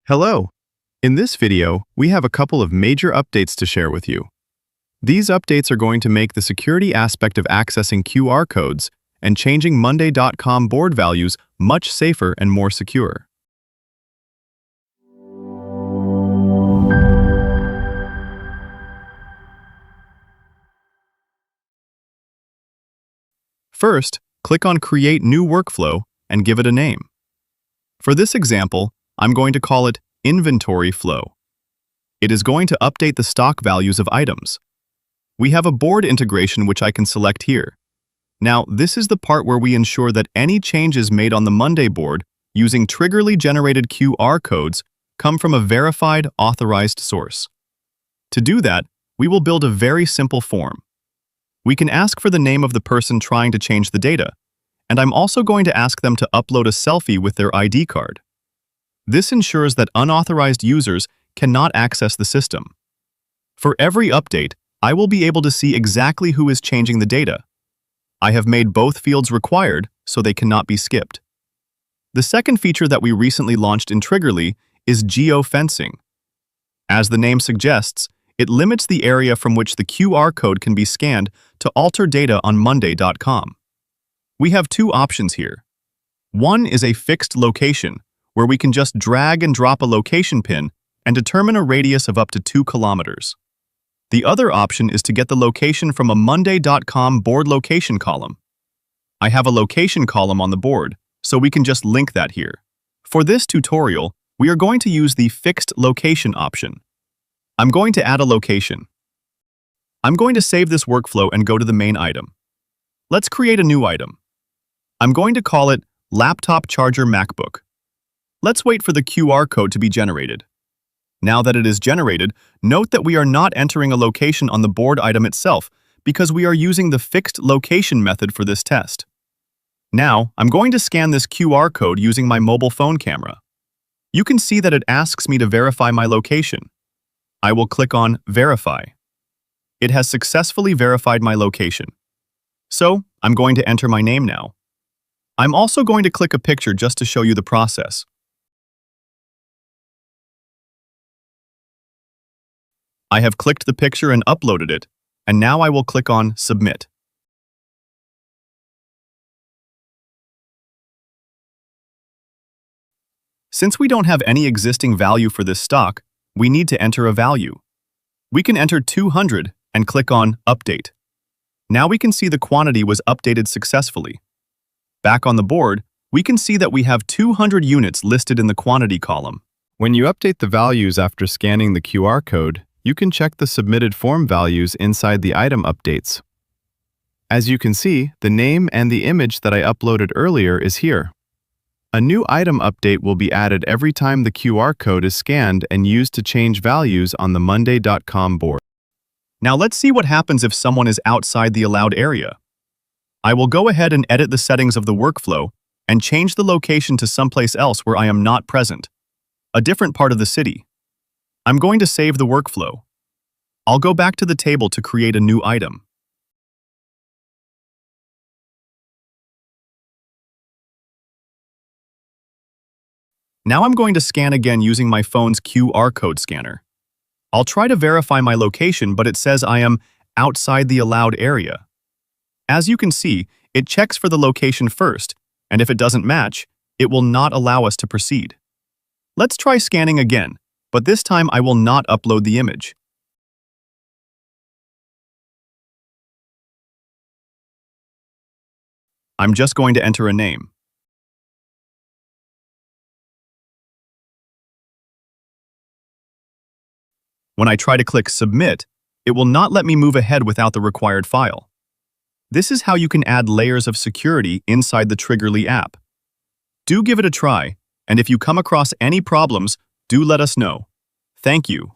Hello! In this video, we have a couple of major updates to share with you. These updates are going to make the security aspect of accessing QR codes and changing Monday.com board values much safer and more secure. First, click on Create New Workflow and give it a name. For this example, I'm going to call it Inventory Flow. It is going to update the stock values of items. We have a board integration which I can select here. Now, this is the part where we ensure that any changes made on the Monday board using triggerly generated QR codes come from a verified, authorized source. To do that, we will build a very simple form. We can ask for the name of the person trying to change the data, and I'm also going to ask them to upload a selfie with their ID card. This ensures that unauthorized users cannot access the system. For every update, I will be able to see exactly who is changing the data. I have made both fields required so they cannot be skipped. The second feature that we recently launched in Triggerly is Geofencing. As the name suggests, it limits the area from which the QR code can be scanned to alter data on Monday.com. We have two options here. One is a fixed location, where we can just drag and drop a location pin and determine a radius of up to 2 kilometers. The other option is to get the location from a Monday.com board location column. I have a location column on the board, so we can just link that here. For this tutorial, we are going to use the fixed location option. I'm going to add a location. I'm going to save this workflow and go to the main item. Let's create a new item. I'm going to call it Laptop Charger MacBook. Let's wait for the QR code to be generated. Now that it is generated, note that we are not entering a location on the board item itself because we are using the fixed location method for this test. Now, I'm going to scan this QR code using my mobile phone camera. You can see that it asks me to verify my location. I will click on Verify. It has successfully verified my location. So, I'm going to enter my name now. I'm also going to click a picture just to show you the process. I have clicked the picture and uploaded it, and now I will click on Submit. Since we don't have any existing value for this stock, we need to enter a value. We can enter 200 and click on Update. Now we can see the quantity was updated successfully. Back on the board, we can see that we have 200 units listed in the quantity column. When you update the values after scanning the QR code, you can check the submitted form values inside the item updates. As you can see, the name and the image that I uploaded earlier is here. A new item update will be added every time the QR code is scanned and used to change values on the Monday.com board. Now let's see what happens if someone is outside the allowed area. I will go ahead and edit the settings of the workflow and change the location to someplace else where I am not present, a different part of the city. I'm going to save the workflow. I'll go back to the table to create a new item. Now I'm going to scan again using my phone's QR code scanner. I'll try to verify my location, but it says I am outside the allowed area. As you can see, it checks for the location first, and if it doesn't match, it will not allow us to proceed. Let's try scanning again, but this time I will not upload the image. I'm just going to enter a name. When I try to click Submit, it will not let me move ahead without the required file. This is how you can add layers of security inside the Triggerly app. Do give it a try, and if you come across any problems, do let us know. Thank you.